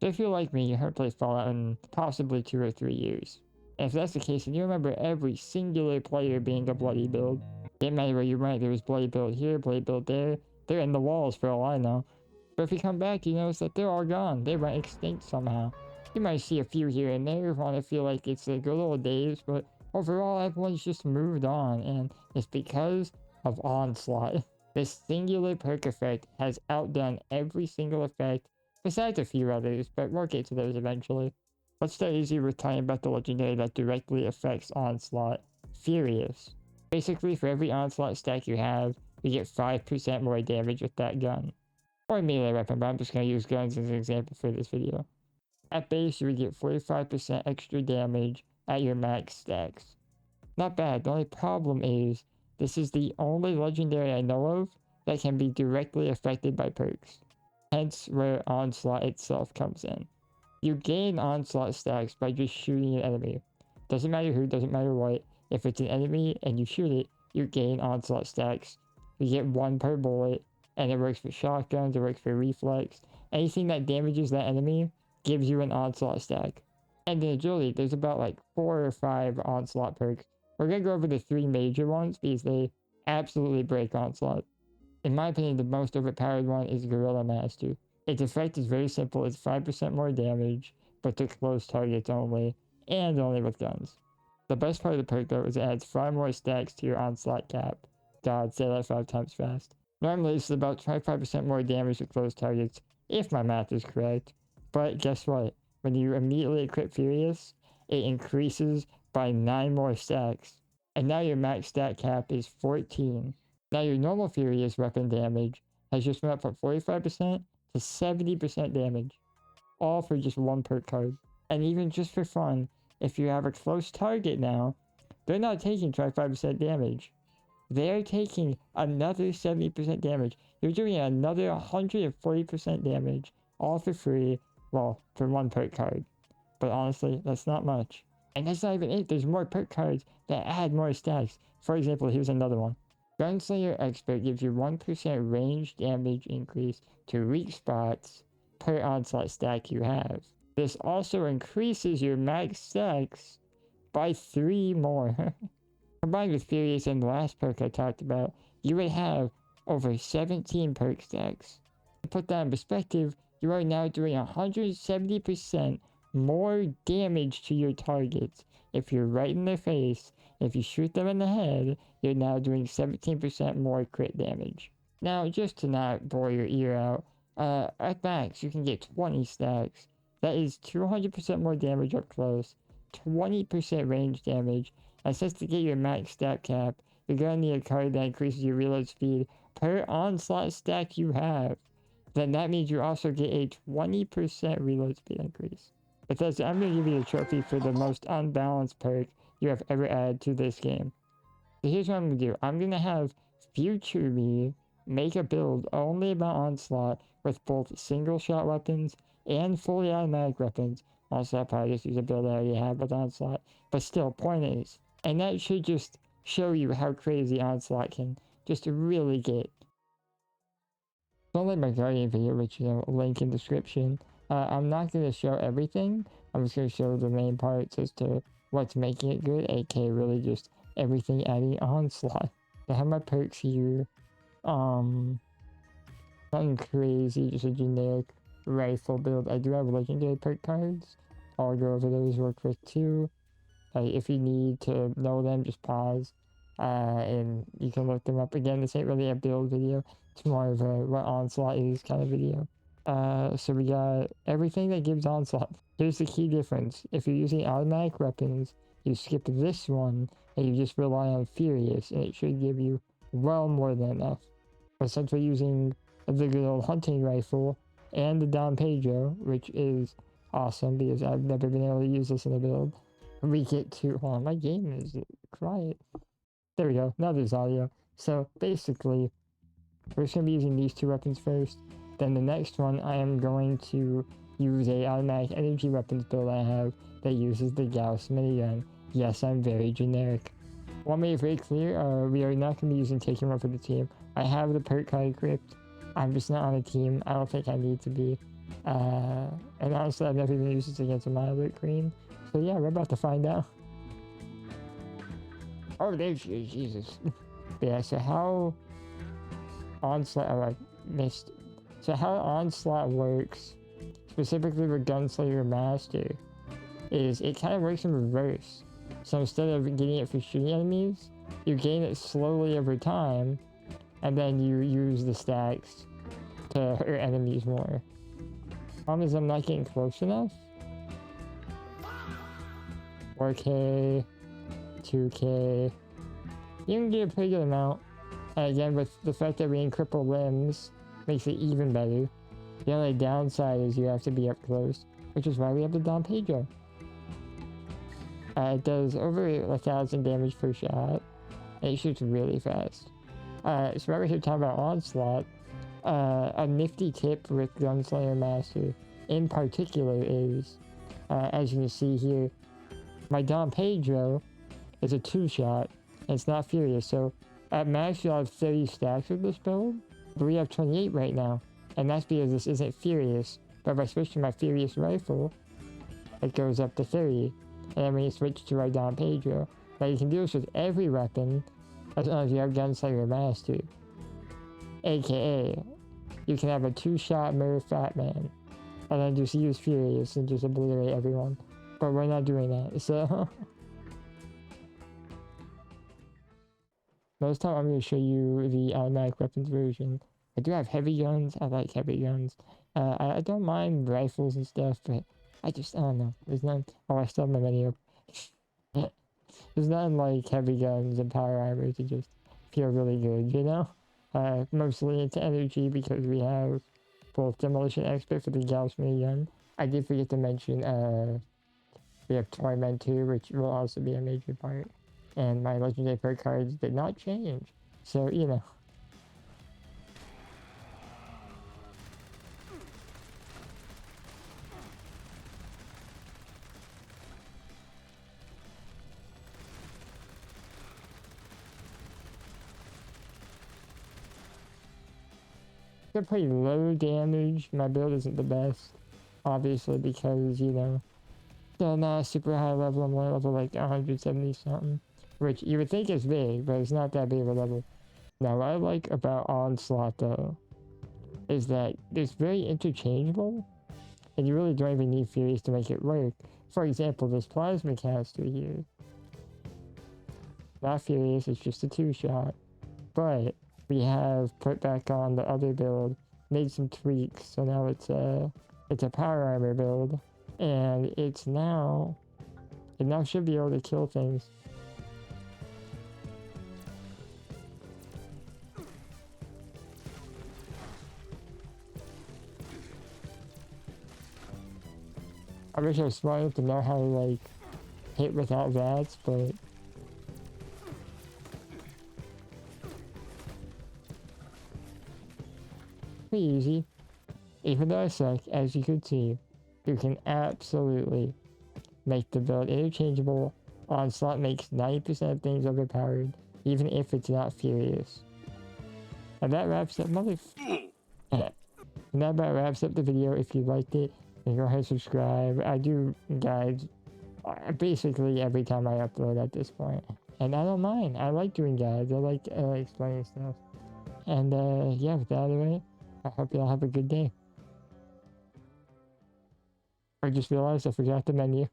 So if you're like me, you haven't played Fallout in possibly 2 or 3 years. And if that's the case, then you remember every singular player being a bloody build. Didn't matter where you went, there was bloody build here, bloody build there. They're in the walls for all I know. But if you come back, you notice that they're all gone. They went extinct somehow. You might see a few here and there, want to feel like it's the good old days, but overall everyone's just moved on, and it's because of Onslaught. This singular perk effect has outdone every single effect, besides a few others, but we'll get to those eventually. Let's start easy with talking about the legendary that directly affects Onslaught, Furious. Basically, for every Onslaught stack you have, you get 5% more damage with that gun. Or melee weapon, but I'm just going to use guns as an example for this video. At base, you would get 45% extra damage at your max stacks. Not bad. The only problem is, this is the only legendary I know of that can be directly affected by perks. Hence where Onslaught itself comes in. You gain Onslaught stacks by just shooting an enemy. Doesn't matter who, doesn't matter what. If it's an enemy and you shoot it, you gain Onslaught stacks. You get 1 per bullet, and it works for shotguns, it works for reflex. Anything that damages that enemy gives you an Onslaught stack. And in agility, there's about like 4 or 5 Onslaught perks. We're going to go over the 3 major ones because they absolutely break Onslaught. In my opinion, the most overpowered one is Gorilla Master. Its effect is very simple. It's 5% more damage, but to close targets only, and only with guns. The best part of the perk though is it adds 5 more stacks to your Onslaught cap. God, say that 5 times fast. Normally this is about 25% more damage to close targets, if my math is correct. But guess what? When you immediately equip Furious, it increases by 9 more stacks. And now your max stat cap is 14. Now your normal Furious weapon damage has just went up from 45% to 70% damage. All for just 1 perk card. And even just for fun, if you have a close target now, they're not taking 25% damage. They're taking another 70% damage. You're doing another 140% damage, all for free, well, for 1 perk card. But honestly, that's not much. And that's not even it, there's more perk cards that add more stacks. For example, here's another one. Gunslayer Expert gives you 1% range damage increase to weak spots per Onslaught stack you have. This also increases your max stacks by 3 more. Combined with Furious and the last perk I talked about, you would have over 17 perk stacks. To put that in perspective, you are now doing 170% more damage to your targets. If you're right in their face, if you shoot them in the head, you're now doing 17% more crit damage. Now, just to not bore your ear out, at max you can get 20 stacks. That is 200% more damage up close, 20% range damage, and since to get your max stat cap, you're going to need a card that increases your reload speed per Onslaught stack you have. Then that means you also get a 20% reload speed increase. Bethesda, I'm going to give you the trophy for the most unbalanced perk you have ever added to this game. So here's what I'm going to do. I'm going to have future me make a build only about Onslaught with both single shot weapons and fully automatic weapons. Also, I'll probably just use a build I already have with Onslaught. But still, point is, and that should just show you how crazy Onslaught can just really get. Don't like my Guardian video, which, you know, link in description. I'm not going to show everything. I'm just going to show the main parts as to what's making it good, aka really just everything adding Onslaught. I have my perks here. Nothing crazy, just a generic rifle build. I do have legendary perk cards. I'll go over those real quick too. If you need to know them, just pause. And you can look them up. Again, this ain't really a build video. It's more of a what Onslaught is kind of video. So we got everything that gives Onslaught. Here's the key difference. If you're using automatic weapons, you skip this one and you just rely on Furious, and it should give you well more than enough. But since we're using the good old hunting rifle and the Don Pedro, which is awesome because I've never been able to use this in a build, we get to, hold on, my game is quiet. There we go, now there's audio. So basically, we're just going to be using these 2 weapons first. Then the next one, I am going to use a automatic energy weapons build I have that uses the Gauss minigun. Yes, I'm very generic. Want me to be very clear, we are not going to be using Taking One for the team. I have the perk card equipped. I'm just not on a team. I don't think I need to be. And honestly, I've never even used this against a Monolith Queen. So yeah, we're about to find out. Oh, there she is, Jesus. But yeah, so how Onslaught, oh, I missed. So how Onslaught works, specifically with Gunslinger Master, is it kind of works in reverse. So instead of getting it for shooting enemies, you gain it slowly over time, and then you use the stacks to hurt enemies more. Problem is I'm not getting close enough. 4k, 2k. You can get a pretty good amount. And again, with the fact that we can cripple limbs, makes it even better. The only downside is you have to be up close, which is why we have the Don Pedro. It does over 1,000 damage per shot, and it shoots really fast. So right here talking about Onslaught, a nifty tip with Gunslinger Master in particular is, as you can see here, my Don Pedro is a 2-shot, and it's not Furious, so at max you'll have 30 stacks with this build, but we have 28 right now, and that's because this isn't Furious, but if I switch to my Furious rifle, it goes up to 30, and then when you switch to our Don Pedro, now you can do this with every weapon, as long as you have Gunslinger Master, aka, you can have a 2-shot Mirror Fat Man, and then just use Furious and just obliterate everyone, but we're not doing that, so... This time I'm going to show you the automatic weapons version. I do have heavy guns. I like heavy guns. I don't mind rifles and stuff, but I don't know. There's none. Oh, I still have my menu. There's nothing like heavy guns and power armor to just feel really good, you know? Mostly into energy because we have both Demolition Expert for the Gauss minigun. I did forget to mention, we have Tormentor, which will also be a major part. And my legendary perk cards did not change. So, you know. They're pretty low damage. My build isn't the best. Obviously, because, you know, still not a super high level. I'm only level like 170 something. Which you would think is big, but it's not that big of a level. Now, what I like about Onslaught, though, is that it's very interchangeable, and you really don't even need Furious to make it work. For example, this Plasma Caster here. Not Furious, it's just a 2-shot. But we have put back on the other build, made some tweaks, so now it's a power armor build. And it now should be able to kill things. I wish I was smart enough to know how to, like, hit without VATS, but... pretty easy. Even though I suck, as you can see, you can absolutely make the build interchangeable. Onslaught makes 90% of things overpowered, even if it's not Furious. And that wraps up and that about wraps up the video. If you liked it, then go ahead and subscribe. I do guides basically every time I upload at this point. And I don't mind. I like doing guides. I like explaining stuff. And yeah, with that out of the way, I hope you all have a good day. I just realized I forgot the menu.